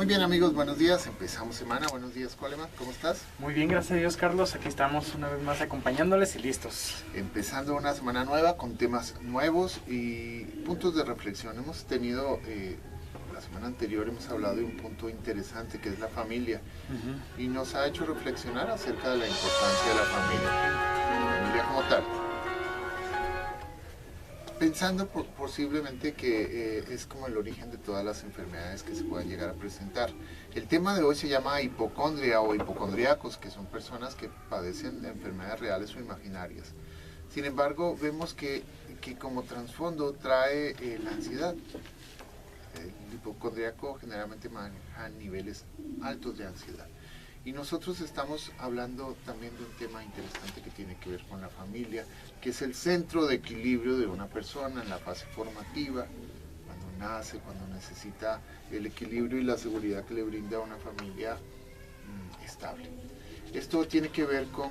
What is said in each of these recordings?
bien amigos, buenos días, empezamos semana, buenos días Coleman, ¿cómo estás? Muy bien, gracias a Dios Carlos, aquí estamos una vez más acompañándoles y listos. Empezando una semana nueva con temas nuevos y puntos de reflexión. Hemos tenido, la semana anterior hemos hablado de un punto interesante que es la familia y nos ha hecho reflexionar acerca de la importancia de la familia como tal. Pensando posiblemente que es como el origen de todas las enfermedades que se puedan llegar a presentar. El tema de hoy se llama hipocondria o hipocondriacos, que son personas que padecen de enfermedades reales o imaginarias. Sin embargo, vemos que como trasfondo trae la ansiedad. El hipocondriaco generalmente maneja niveles altos de ansiedad. Y nosotros estamos hablando también de un tema interesante que tiene que ver con la familia, que es el centro de equilibrio de una persona en la fase formativa, cuando nace, cuando necesita el equilibrio y la seguridad que le brinda una familia estable. Esto tiene que ver con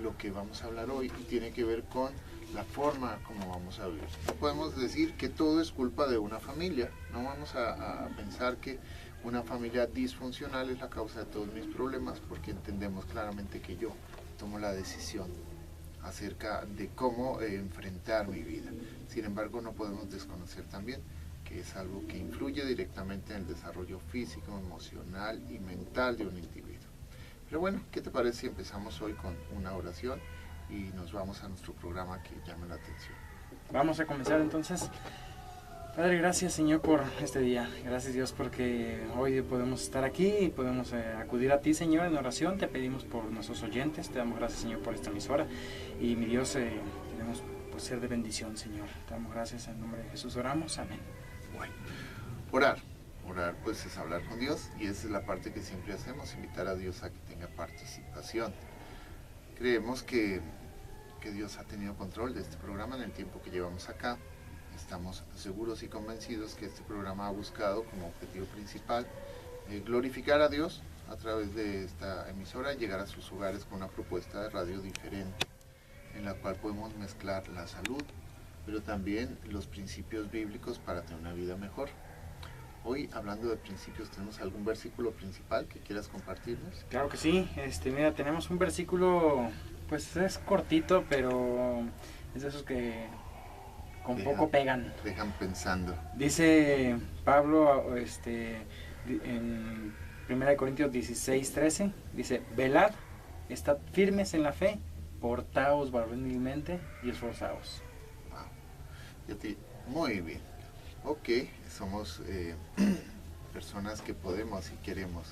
lo que vamos a hablar hoy y tiene que ver con la forma como vamos a vivir. No podemos decir que todo es culpa de una familia, no vamos a pensar que una familia disfuncional es la causa de todos mis problemas, porque entendemos claramente que yo tomo la decisión acerca de cómo enfrentar mi vida. Sin embargo, no podemos desconocer también que es algo que influye directamente en el desarrollo físico, emocional y mental de un individuo. Pero bueno, ¿qué te parece si empezamos hoy con una oración y nos vamos a nuestro programa que llama la atención? Vamos a comenzar entonces. Padre, gracias Señor por este día, gracias Dios porque hoy podemos estar aquí y podemos acudir a ti Señor en oración, te pedimos por nuestros oyentes, te damos gracias Señor por esta emisora y mi Dios queremos pues, ser de bendición Señor, te damos gracias en nombre de Jesús, oramos, amén. Bueno, orar pues es hablar con Dios y esa es la parte que siempre hacemos, invitar a Dios a que tenga participación. Creemos que Dios ha tenido control de este programa en el tiempo que llevamos acá. Estamos seguros y convencidos que este programa ha buscado como objetivo principal glorificar a Dios a través de esta emisora y llegar a sus hogares con una propuesta de radio diferente, en la cual podemos mezclar la salud, pero también los principios bíblicos para tener una vida mejor. Hoy, hablando de principios, ¿tenemos algún versículo principal que quieras compartirnos? Claro que sí, mira, tenemos un versículo, pues es cortito, pero es de esos que con poco pegan. Dejan pensando. Dice Pablo en 1 Corintios 16:13, dice, velad, estad firmes en la fe, portaos varonilmente y esforzaos. Wow. Muy bien. Ok, somos personas que podemos y queremos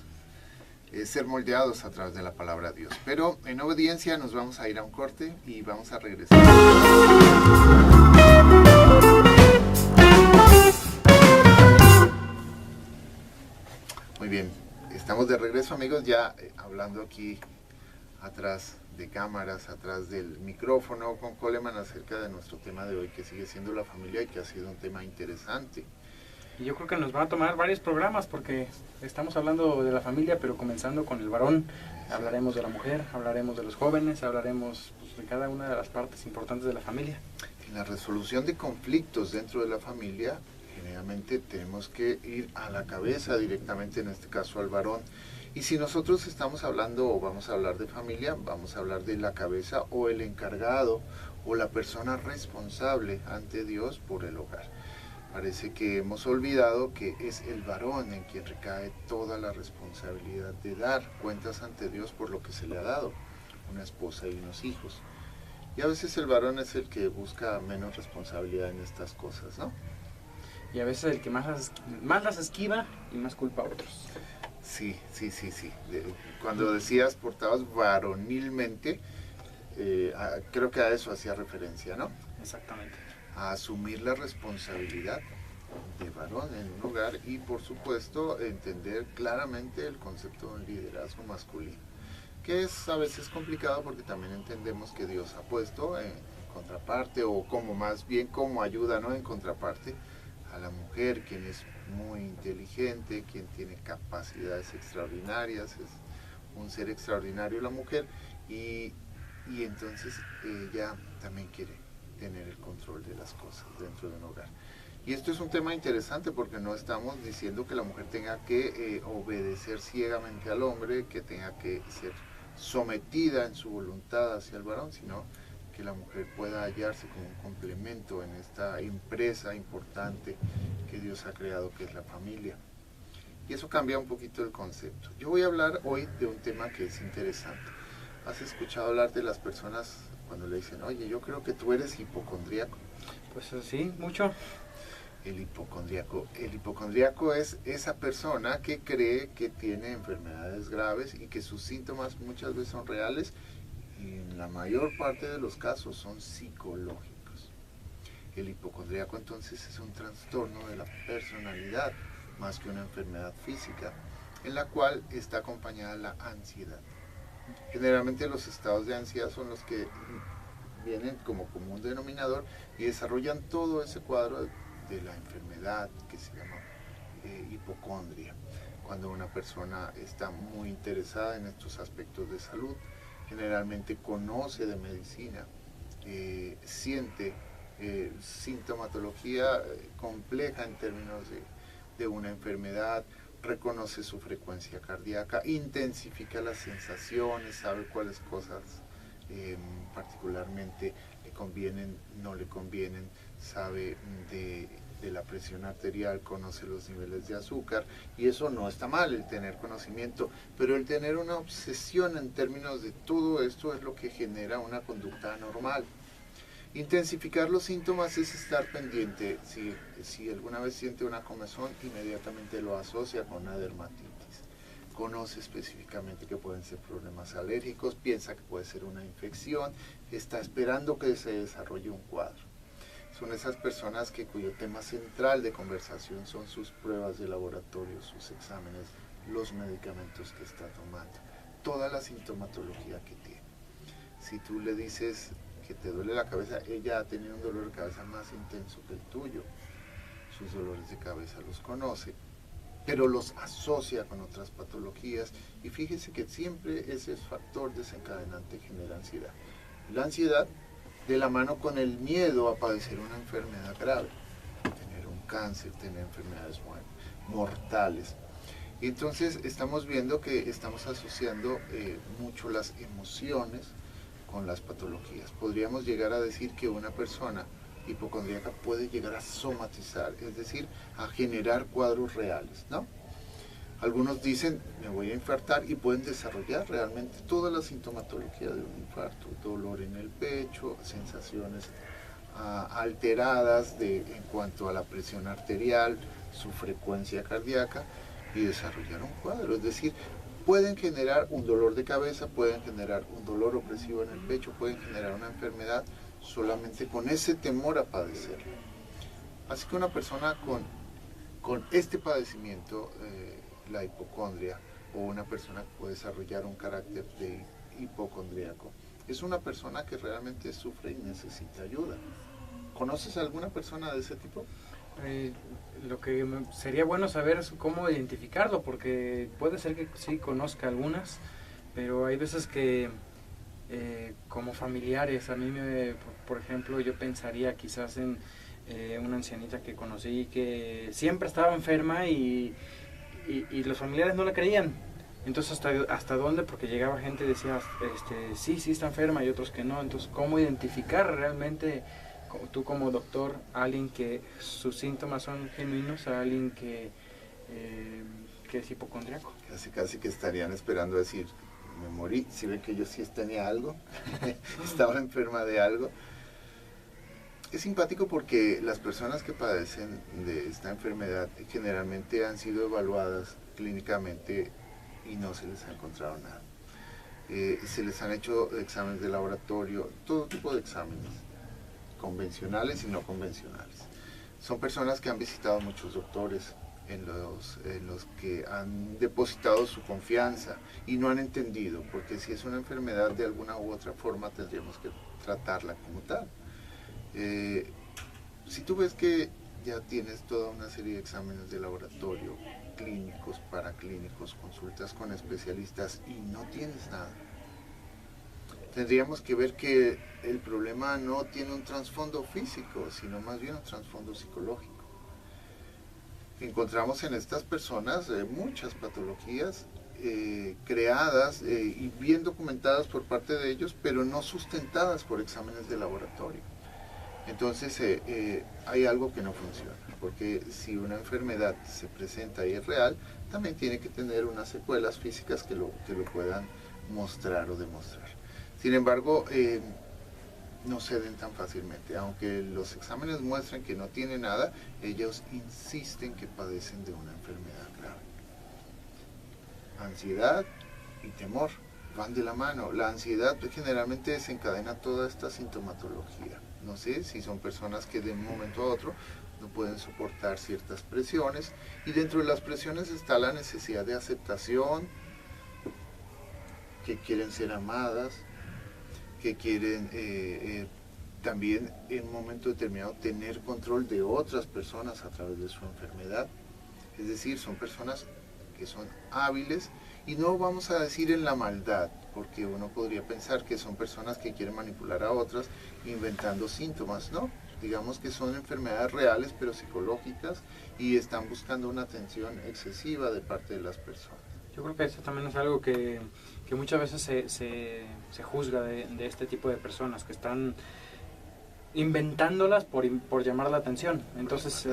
ser moldeados a través de la palabra de Dios. Pero en obediencia nos vamos a ir a un corte y vamos a regresar. Muy bien, estamos de regreso amigos, ya hablando aquí atrás de cámaras, atrás del micrófono con Coleman acerca de nuestro tema de hoy, que sigue siendo la familia y que ha sido un tema interesante. Y yo creo que nos van a tomar varios programas porque estamos hablando de la familia, pero comenzando con el varón. Hablaremos de la mujer, hablaremos de los jóvenes, hablaremos pues, de cada una de las partes importantes de la familia. En la resolución de conflictos dentro de la familia, generalmente tenemos que ir a la cabeza directamente, en este caso al varón. Y si nosotros estamos hablando o vamos a hablar de familia, vamos a hablar de la cabeza o el encargado o la persona responsable ante Dios por el hogar. Parece que hemos olvidado que es el varón en quien recae toda la responsabilidad de dar cuentas ante Dios por lo que se le ha dado, una esposa y unos hijos. Y a veces el varón es el que busca menos responsabilidad en estas cosas, ¿no? Y a veces el que más las esquiva y más culpa a otros. Sí. Cuando decías portados varonilmente, creo que a eso hacía referencia, ¿no? Exactamente. A asumir la responsabilidad de varón en un hogar y por supuesto entender claramente el concepto de un liderazgo masculino, que es a veces complicado porque también entendemos que Dios ha puesto en contraparte o como más bien como ayuda, ¿no? En contraparte a la mujer, quien es muy inteligente, quien tiene capacidades extraordinarias, es un ser extraordinario la mujer y entonces ella también quiere tener el control de las cosas dentro de un hogar. Y esto es un tema interesante porque no estamos diciendo que la mujer tenga que obedecer ciegamente al hombre, que tenga que ser sometida en su voluntad hacia el varón, sino que la mujer pueda hallarse como un complemento en esta empresa importante que Dios ha creado, que es la familia. Y eso cambia un poquito el concepto. Yo voy a hablar hoy de un tema que es interesante. ¿Has escuchado hablar de las personas cuando le dicen, oye, yo creo que tú eres hipocondríaco? Pues sí, mucho. El hipocondríaco es esa persona que cree que tiene enfermedades graves y que sus síntomas muchas veces son reales y en la mayor parte de los casos son psicológicos. El hipocondríaco entonces es un trastorno de la personalidad más que una enfermedad física, en la cual está acompañada la ansiedad. Generalmente los estados de ansiedad son los que vienen como común denominador y desarrollan todo ese cuadro de la enfermedad que se llama hipocondria. Cuando una persona está muy interesada en estos aspectos de salud, generalmente conoce de medicina, siente sintomatología compleja en términos de una enfermedad, reconoce su frecuencia cardíaca, intensifica las sensaciones, sabe cuáles cosas particularmente le convienen, no le convienen, sabe de la presión arterial, conoce los niveles de azúcar, y eso no está mal, el tener conocimiento, pero el tener una obsesión en términos de todo esto es lo que genera una conducta anormal. Intensificar los síntomas es estar pendiente. Si alguna vez siente una comezón, inmediatamente lo asocia con una dermatitis. Conoce específicamente que pueden ser problemas alérgicos, piensa que puede ser una infección, está esperando que se desarrolle un cuadro. Son esas personas cuyo tema central de conversación son sus pruebas de laboratorio, sus exámenes, los medicamentos que está tomando, toda la sintomatología que tiene. Si tú le dices que te duele la cabeza, ella ha tenido un dolor de cabeza más intenso que el tuyo. Sus dolores de cabeza los conoce, pero los asocia con otras patologías, y fíjese que siempre ese factor desencadenante genera ansiedad. La ansiedad de la mano con el miedo a padecer una enfermedad grave, tener un cáncer, tener enfermedades mortales. Y entonces estamos viendo que estamos asociando mucho las emociones con las patologías. Podríamos llegar a decir que una persona hipocondríaca puede llegar a somatizar, es decir, a generar cuadros reales, ¿no? Algunos dicen, me voy a infartar, y pueden desarrollar realmente toda la sintomatología de un infarto, dolor en el pecho, sensaciones alteradas en cuanto a la presión arterial, su frecuencia cardíaca, y desarrollar un cuadro, es decir, pueden generar un dolor de cabeza, pueden generar un dolor opresivo en el pecho, pueden generar una enfermedad solamente con ese temor a padecerlo. Así que una persona con este padecimiento, la hipocondria, o una persona que puede desarrollar un carácter de hipocondríaco, es una persona que realmente sufre y necesita ayuda. ¿Conoces a alguna persona de ese tipo? Lo que sería bueno saber es cómo identificarlo, porque puede ser que sí conozca algunas, pero hay veces que como familiares, a mí por ejemplo, yo pensaría quizás en una ancianita que conocí que siempre estaba enferma y los familiares no la creían. Entonces, ¿hasta dónde? Porque llegaba gente y decía, sí está enferma, y otros que no. Entonces, ¿cómo identificar realmente, tú como doctor, a alguien que sus síntomas son genuinos, a alguien que es hipocondríaco? Casi que estarían esperando decir, me morí, si ven que yo sí tenía algo, estaba enferma de algo. Es simpático porque las personas que padecen de esta enfermedad generalmente han sido evaluadas clínicamente y no se les ha encontrado nada. Se les han hecho exámenes de laboratorio, todo tipo de exámenes, convencionales y no convencionales. Son personas que han visitado muchos doctores, en los que han depositado su confianza y no han entendido, porque si es una enfermedad de alguna u otra forma tendríamos que tratarla como tal. Si tú ves que ya tienes toda una serie de exámenes de laboratorio, clínicos, paraclínicos, consultas con especialistas y no tienes nada, tendríamos que ver que el problema no tiene un trasfondo físico, sino más bien un trasfondo psicológico. encontramos en estas personas muchas patologías creadas y bien documentadas por parte de ellos, pero no sustentadas por exámenes de laboratorio. Entonces hay algo que no funciona, porque si una enfermedad se presenta y es real, también tiene que tener unas secuelas físicas que lo puedan mostrar o demostrar. Sin embargo, no ceden tan fácilmente. Aunque los exámenes muestran que no tiene nada, ellos insisten que padecen de una enfermedad grave. Ansiedad y temor van de la mano. La ansiedad generalmente desencadena toda esta sintomatología. No sé si son personas que de un momento a otro no pueden soportar ciertas presiones, y dentro de las presiones está la necesidad de aceptación, que quieren ser amadas, que quieren también en un momento determinado tener control de otras personas a través de su enfermedad. Es decir, son personas que son hábiles, y no vamos a decir en la maldad, porque uno podría pensar que son personas que quieren manipular a otras inventando síntomas. No, digamos que son enfermedades reales pero psicológicas, y están buscando una atención excesiva de parte de las personas. Yo creo que eso también es algo que muchas veces se juzga de este tipo de personas, que están inventándolas por llamar la atención. Entonces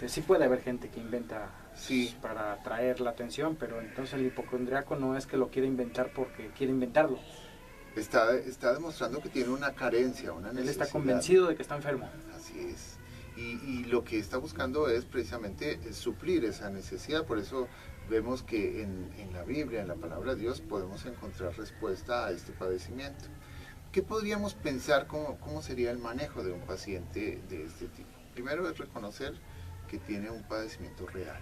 sí puede haber gente que inventa para atraer la atención, pero entonces el hipocondriaco no es que lo quiere inventar porque quiere inventarlo. Está demostrando que tiene una carencia, una necesidad. Él está convencido de que está enfermo. Así es. Y lo que está buscando es precisamente suplir esa necesidad. Por eso vemos que en la Biblia, en la palabra de Dios, podemos encontrar respuesta a este padecimiento. ¿Qué podríamos pensar cómo sería el manejo de un paciente de este tipo? Primero es reconocer que tiene un padecimiento real.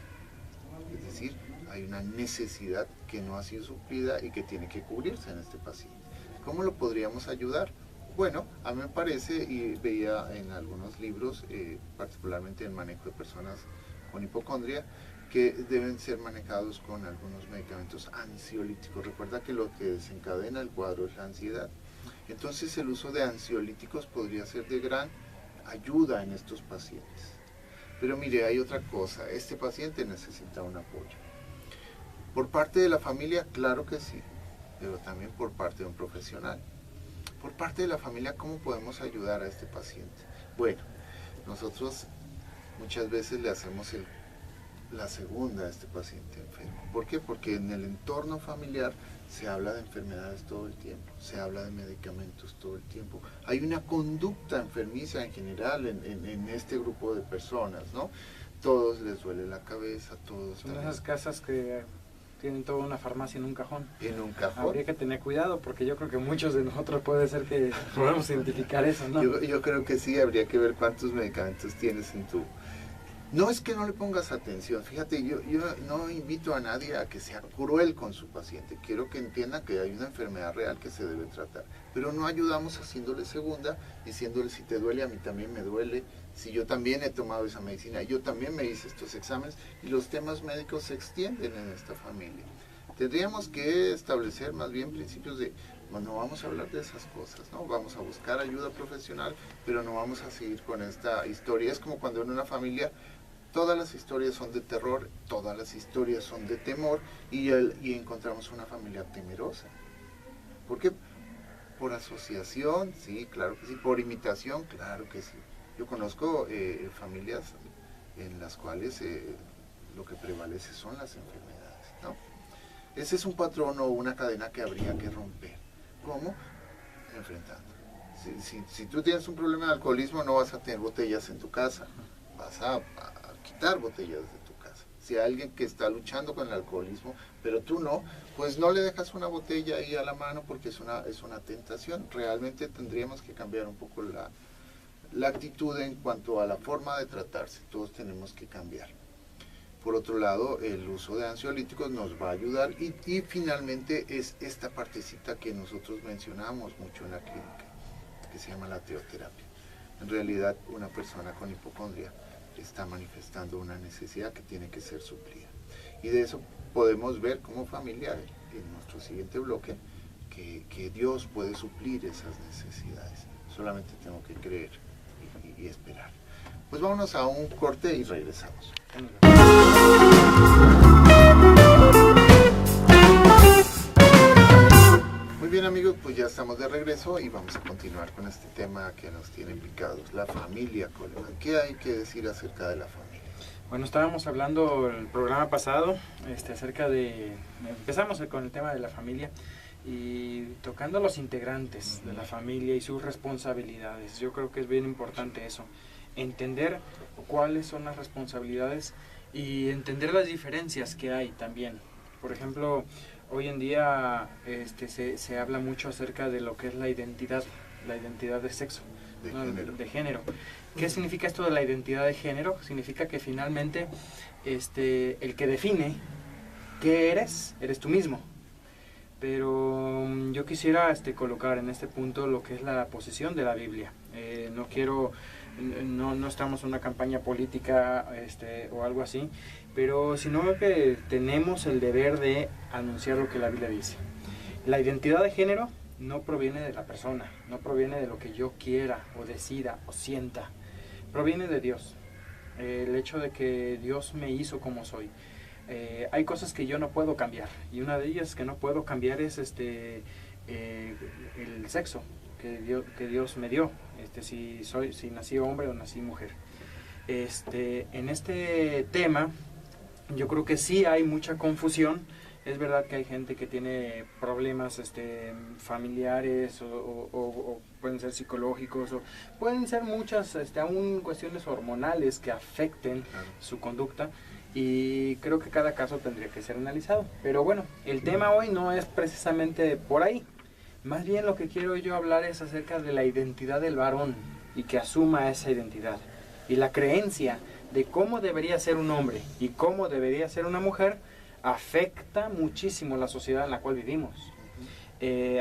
Es decir, hay una necesidad que no ha sido suplida y que tiene que cubrirse en este paciente. ¿Cómo lo podríamos ayudar? Bueno, a mí me parece, y veía en algunos libros, particularmente en manejo de personas con hipocondria, que deben ser manejados con algunos medicamentos ansiolíticos. Recuerda que lo que desencadena el cuadro es la ansiedad. Entonces el uso de ansiolíticos podría ser de gran ayuda en estos pacientes. Pero mire, hay otra cosa, este paciente necesita un apoyo. Por parte de la familia, claro que sí, pero también por parte de un profesional. Por parte de la familia, ¿cómo podemos ayudar a este paciente? Bueno, nosotros muchas veces le hacemos la segunda a este paciente enfermo. ¿Por qué? Porque en el entorno familiar se habla de enfermedades todo el tiempo, se habla de medicamentos todo el tiempo. Hay una conducta enfermiza en general en este grupo de personas, ¿no? Todos les duele la cabeza, todos... Son esas casas que tienen toda una farmacia en un cajón. En un cajón. Habría que tener cuidado, porque yo creo que muchos de nosotros puede ser que podamos identificar eso, ¿no? Yo creo que sí, habría que ver cuántos medicamentos tienes en tu... No es que no le pongas atención, fíjate, yo no invito a nadie a que sea cruel con su paciente. Quiero que entiendan que hay una enfermedad real que se debe tratar, pero no ayudamos haciéndole segunda, diciéndole: si te duele, a mí también me duele, si yo también he tomado esa medicina, yo también me hice estos exámenes, y los temas médicos se extienden en esta familia. Tendríamos que establecer más bien principios de: no vamos a hablar de esas cosas, ¿no? Vamos a buscar ayuda profesional, pero no vamos a seguir con esta historia. Es como cuando en una familia todas las historias son de terror, todas las historias son de temor, y encontramos una familia temerosa. ¿Por qué? Por asociación, sí, claro que sí. Por imitación, claro que sí. Yo conozco familias en las cuales lo que prevalece son las enfermedades, ¿no? Ese es un patrón o una cadena que habría que romper. ¿Cómo? Enfrentando. Si tú tienes un problema de alcoholismo, no vas a tener botellas en tu casa, vas a quitar botellas de tu casa. Si hay alguien que está luchando con el alcoholismo, pero tú no, pues no le dejas una botella ahí a la mano, porque es una tentación. Realmente tendríamos que cambiar un poco la actitud en cuanto a la forma de tratarse. Todos tenemos que cambiar. Por otro lado, el uso de ansiolíticos nos va a ayudar, y finalmente es esta partecita que nosotros mencionamos mucho en la clínica, que se llama la teoterapia. En realidad, una persona con hipocondria está manifestando una necesidad que tiene que ser suplida. Y de eso podemos ver como familia, en nuestro siguiente bloque, que Dios puede suplir esas necesidades. Solamente tengo que creer y esperar. Pues vámonos a un corte y regresamos. Muy bien amigos, pues ya estamos de regreso y vamos a continuar con este tema que nos tiene picados, la familia, Coleman. ¿Qué hay que decir acerca de la familia? Bueno, estábamos hablando el programa pasado acerca de... Empezamos con el tema de la familia y tocando los integrantes de la familia y sus responsabilidades. Yo creo que es bien importante eso, entender cuáles son las responsabilidades y entender las diferencias que hay también. Por ejemplo, hoy en día se habla mucho acerca de lo que es la identidad de sexo, de género. ¿Qué significa esto de la identidad de género? Significa que finalmente el que define qué eres tú mismo. Pero yo quisiera colocar en este punto lo que es la posición de la Biblia. No estamos en una campaña política o algo así, pero sino que tenemos el deber de anunciar lo que la Biblia dice. La identidad de género no proviene de la persona, no proviene de lo que yo quiera o decida o sienta, proviene de Dios. El hecho de que Dios me hizo como soy. Hay cosas que yo no puedo cambiar y una de ellas que no puedo cambiar es el sexo que Dios me dio, si nací hombre o nací mujer. En este tema yo creo que sí hay mucha confusión. Es verdad que hay gente que tiene problemas familiares o pueden ser psicológicos o pueden ser muchas aún cuestiones hormonales que afecten su conducta. Y creo que cada caso tendría que ser analizado. Pero bueno, el tema hoy no es precisamente por ahí. Más bien lo que quiero yo hablar es acerca de la identidad del varón y que asuma esa identidad. Y la creencia de cómo debería ser un hombre y cómo debería ser una mujer afecta muchísimo la sociedad en la cual vivimos.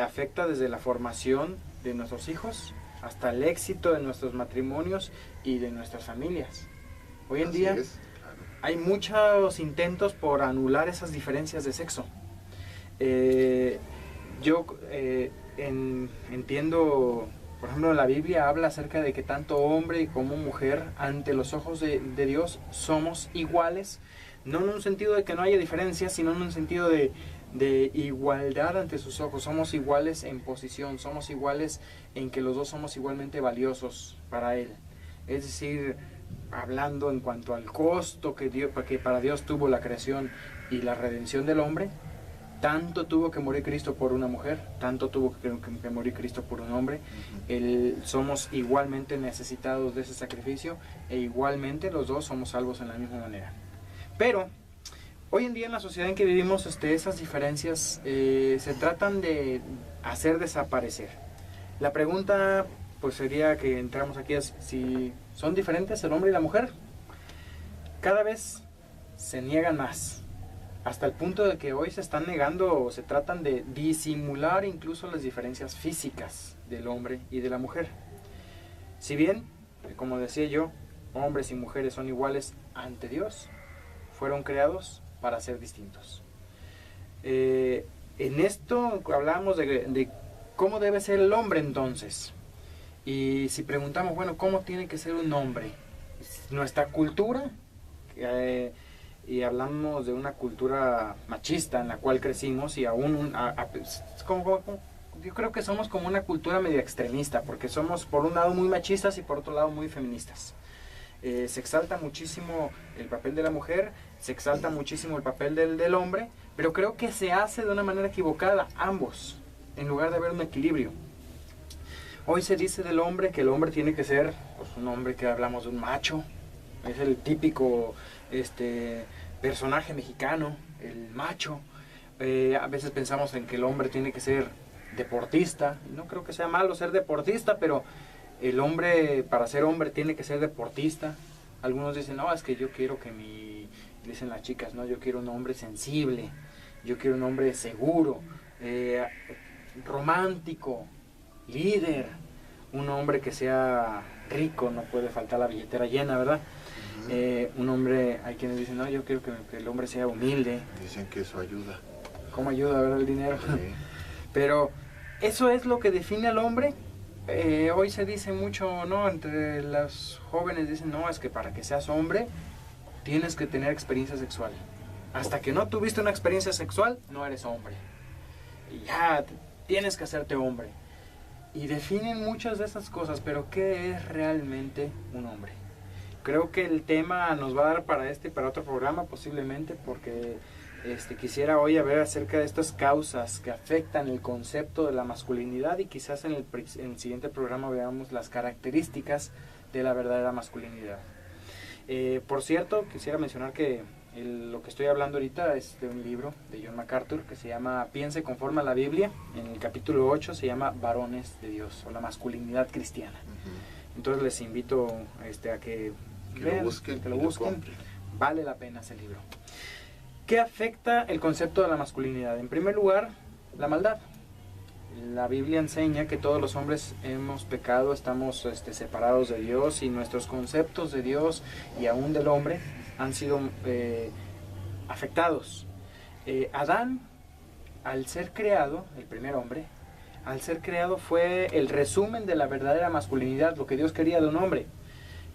Afecta desde la formación de nuestros hijos hasta el éxito de nuestros matrimonios y de nuestras familias. Hoy en día hay muchos intentos por anular esas diferencias de sexo. Entiendo, por ejemplo, la Biblia habla acerca de que tanto hombre como mujer ante los ojos de Dios somos iguales, no en un sentido de que no haya diferencias, sino en un sentido de igualdad ante sus ojos. Somos iguales en posición, somos iguales en que los dos somos igualmente valiosos para Él. Es decir, hablando en cuanto al costo que para Dios tuvo la creación y la redención del hombre, tanto tuvo que morir Cristo por una mujer, tanto tuvo que morir Cristo por un hombre. Somos igualmente necesitados de ese sacrificio e igualmente los dos somos salvos en la misma manera. Pero hoy en día en la sociedad en que vivimos esas diferencias se tratan de hacer desaparecer. La pregunta pues sería que entramos aquí es si son diferentes el hombre y la mujer. Cada vez se niegan más, hasta el punto de que hoy se están negando o se tratan de disimular incluso las diferencias físicas del hombre y de la mujer. Si bien, como decía yo, hombres y mujeres son iguales ante Dios, fueron creados para ser distintos. En esto hablamos de cómo debe ser el hombre entonces. Y si preguntamos, bueno, ¿cómo tiene que ser un hombre? Nuestra cultura, y hablamos de una cultura machista en la cual crecimos y aún yo creo que somos como una cultura medio extremista, porque somos por un lado muy machistas y por otro lado muy feministas. Se exalta muchísimo el papel de la mujer, se exalta muchísimo el papel del hombre, pero creo que se hace de una manera equivocada ambos, en lugar de haber un equilibrio. Hoy se dice del hombre que el hombre tiene que ser pues, un hombre, que hablamos de un macho, es el típico personaje mexicano, el macho. A veces pensamos en que el hombre tiene que ser deportista. No creo que sea malo ser deportista, pero el hombre, para ser hombre, tiene que ser deportista. Algunos dicen, no, es que yo quiero dicen las chicas, no, yo quiero un hombre sensible, yo quiero un hombre seguro, romántico, líder, un hombre que sea rico, no puede faltar la billetera llena, ¿verdad? Un hombre, hay quienes dicen, no, yo quiero que el hombre sea humilde. Dicen que eso ayuda. ¿Cómo ayuda, verdad, el dinero? Sí. Pero eso es lo que define al hombre. Hoy se dice mucho, ¿no? Entre las jóvenes dicen, no, es que para que seas hombre tienes que tener experiencia sexual. Hasta que no tuviste una experiencia sexual, no eres hombre. Y ya tienes que hacerte hombre. Y definen muchas de esas cosas, pero ¿qué es realmente un hombre? Creo que el tema nos va a dar para este y para otro programa posiblemente, porque quisiera hoy hablar acerca de estas causas que afectan el concepto de la masculinidad, y quizás en el siguiente programa veamos las características de la verdadera masculinidad. Por cierto, quisiera mencionar que lo que estoy hablando ahorita es de un libro de John MacArthur que se llama Piense conforme a la Biblia. En el capítulo 8 se llama Varones de Dios, o la masculinidad cristiana. Entonces les invito a que vean, que lo busquen. Vale la pena ese libro. ¿Qué afecta el concepto de la masculinidad? En primer lugar, la maldad. La Biblia enseña que todos los hombres hemos pecado, estamos separados de Dios, y nuestros conceptos de Dios y aún del hombre han sido afectados. Adán, al ser creado, el primer hombre, al ser creado fue el resumen de la verdadera masculinidad, lo que Dios quería de un hombre.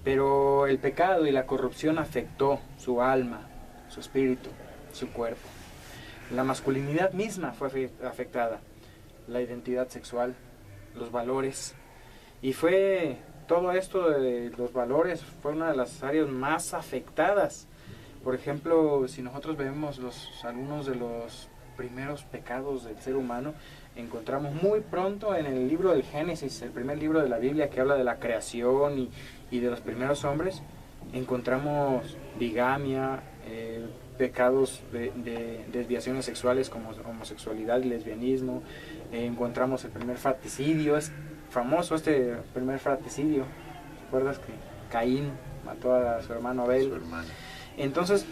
Pero el pecado y la corrupción afectó su alma, su espíritu, su cuerpo. La masculinidad misma fue afectada. La identidad sexual, los valores. Y fue todo esto de los valores, fue una de las áreas más afectadas. Por ejemplo, si nosotros vemos algunos de los primeros pecados del ser humano, encontramos muy pronto en el libro del Génesis, el primer libro de la Biblia que habla de la creación y de los primeros hombres, encontramos bigamia, pecados de desviaciones sexuales como homosexualidad y lesbianismo. Encontramos el primer fratricidio, es famoso este primer fratricidio. ¿Recuerdas que Caín mató a su hermano Abel? Su hermano. Entonces,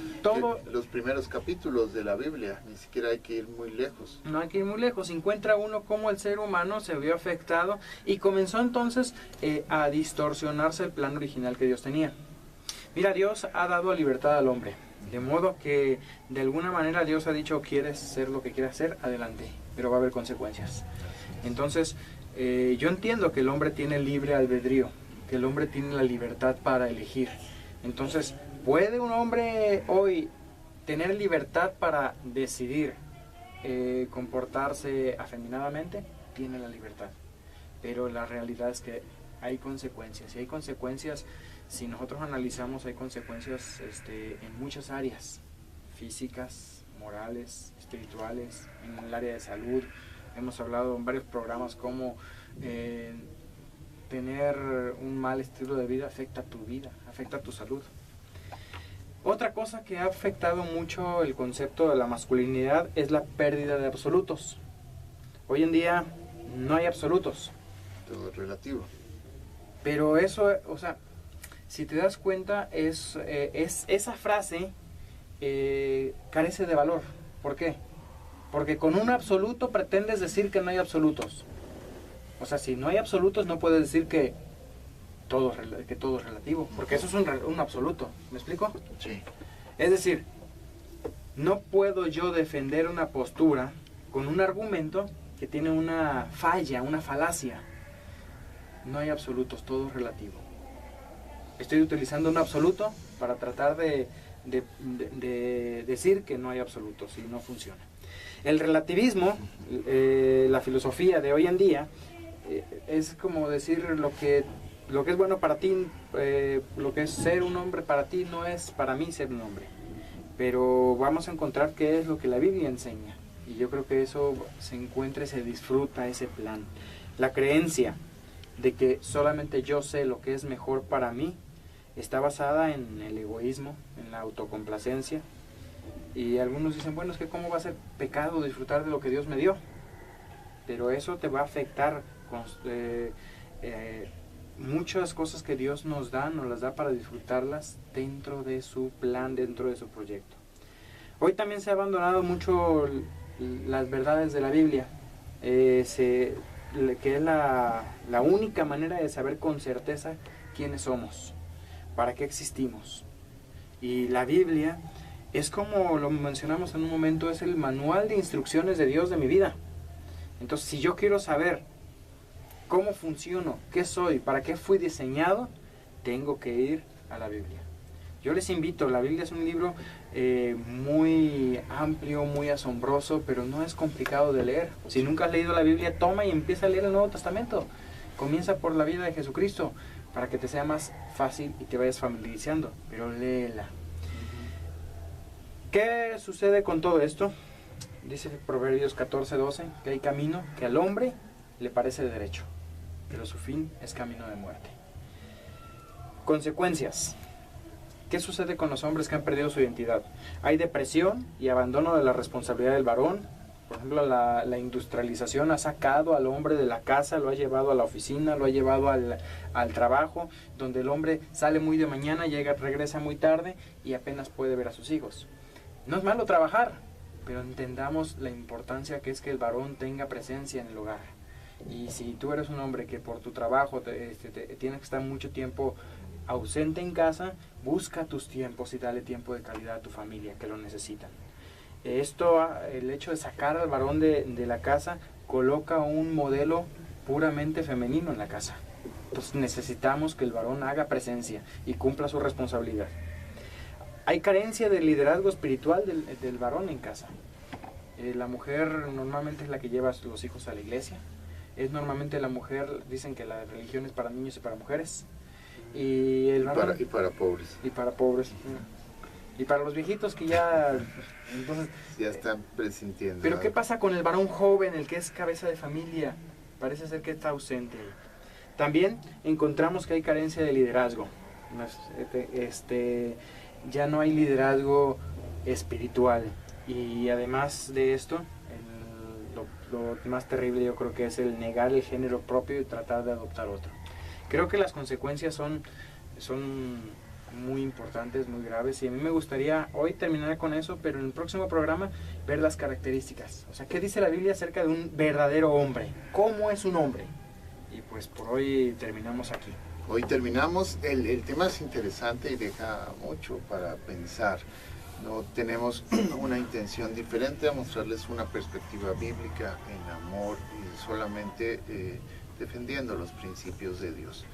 los primeros capítulos de la Biblia, ni siquiera hay que ir muy lejos. No hay que ir muy lejos. Encuentra uno cómo el ser humano se vio afectado y comenzó entonces a distorsionarse el plan original que Dios tenía. Mira, Dios ha dado libertad al hombre, de modo que de alguna manera Dios ha dicho: quieres ser lo que quieras hacer, adelante, pero va a haber consecuencias. Entonces, yo entiendo que el hombre tiene libre albedrío, que el hombre tiene la libertad para elegir. Entonces, ¿puede un hombre hoy tener libertad para decidir comportarse afeminadamente? Tiene la libertad, pero la realidad es que hay consecuencias, y hay consecuencias. Si nosotros analizamos, hay consecuencias en muchas áreas, físicas, morales, espirituales, en el área de salud. Hemos hablado en varios programas cómo tener un mal estilo de vida afecta tu vida, afecta tu salud. Otra cosa que ha afectado mucho el concepto de la masculinidad es la pérdida de absolutos. Hoy en día no hay absolutos. Todo es relativo. Pero eso, o sea, si te das cuenta, es esa frase carece de valor. ¿Por qué? Porque con un absoluto pretendes decir que no hay absolutos. O sea, si no hay absolutos, no puedes decir que todo es relativo, porque eso es un absoluto. ¿Me explico? Sí. Es decir, no puedo yo defender una postura con un argumento que tiene una falla, una falacia. No hay absolutos, todo es relativo. Estoy utilizando un absoluto para tratar de decir que no hay absolutos, y no funciona. El relativismo, la filosofía de hoy en día, es como decir lo que es bueno para ti, lo que es ser un hombre para ti no es para mí ser un hombre. Pero vamos a encontrar qué es lo que la Biblia enseña, y yo creo que eso se encuentra y se disfruta ese plan. La creencia de que solamente yo sé lo que es mejor para mí está basada en el egoísmo, en la autocomplacencia. Y algunos dicen, bueno, es que cómo va a ser pecado disfrutar de lo que Dios me dio. Pero eso te va a afectar. Muchas cosas que Dios nos las da para disfrutarlas dentro de su plan, dentro de su proyecto. Hoy también se ha abandonado mucho las verdades de la Biblia, que es la única manera de saber con certeza quiénes somos, para qué existimos. Y la Biblia es, como lo mencionamos en un momento, es el manual de instrucciones de Dios de mi vida. Entonces, si yo quiero saber cómo funciono, qué soy, para qué fui diseñado, tengo que ir a la Biblia. Yo les invito, la Biblia es un libro muy amplio, muy asombroso, pero no es complicado de leer. Si nunca has leído la Biblia, toma y empieza a leer el Nuevo Testamento. Comienza por la vida de Jesucristo, para que te sea más fácil y te vayas familiarizando, pero léela. ¿Qué sucede con todo esto? Dice Proverbios 14:12, que hay camino que al hombre le parece derecho, pero su fin es camino de muerte. Consecuencias. ¿Qué sucede con los hombres que han perdido su identidad? Hay depresión y abandono de la responsabilidad del varón. Por ejemplo, la industrialización ha sacado al hombre de la casa, lo ha llevado a la oficina, lo ha llevado al trabajo, donde el hombre sale muy de mañana, regresa muy tarde y apenas puede ver a sus hijos. No es malo trabajar, pero entendamos la importancia que es que el varón tenga presencia en el hogar. Y si tú eres un hombre que por tu trabajo tienes que estar mucho tiempo ausente en casa, busca tus tiempos y dale tiempo de calidad a tu familia, que lo necesitan. Esto, el hecho de sacar al varón de la casa, coloca un modelo puramente femenino en la casa. Entonces necesitamos que el varón haga presencia y cumpla su responsabilidad. Hay carencia de liderazgo espiritual del varón en casa. La mujer normalmente es la que lleva a los hijos a la iglesia. Es normalmente la mujer, dicen que la religión es para niños y para mujeres. Y para pobres. Y para pobres. Y para los viejitos que ya... Entonces, ya están presintiendo. Pero ¿qué pasa con el varón joven, el que es cabeza de familia? Parece ser que está ausente. También encontramos que hay carencia de liderazgo. Ya no hay liderazgo espiritual. Y además de esto, lo más terrible yo creo que es el negar el género propio y tratar de adoptar otro. Creo que las consecuencias son muy importantes, muy graves, y a mí me gustaría hoy terminar con eso, pero en el próximo programa ver las características. O sea, ¿qué dice la Biblia acerca de un verdadero hombre? ¿Cómo es un hombre? Y pues por hoy terminamos aquí. Hoy terminamos, el tema es interesante y deja mucho para pensar. No tenemos una intención diferente a mostrarles una perspectiva bíblica en amor y solamente defendiendo los principios de Dios.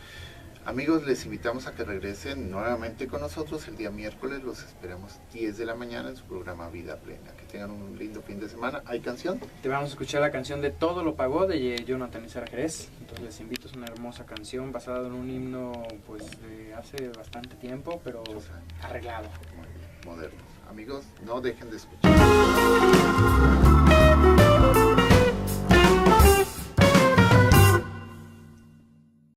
Amigos, les invitamos a que regresen nuevamente con nosotros el día miércoles. Los esperamos 10 de la mañana en su programa Vida Plena. Que tengan un lindo fin de semana. ¿Hay canción? Te vamos a escuchar la canción de Todo lo pagó de Jonathan y Sara Jerez. Entonces les invito, es una hermosa canción basada en un himno pues de hace bastante tiempo, pero arreglado. Moderno. Amigos, no dejen de escuchar.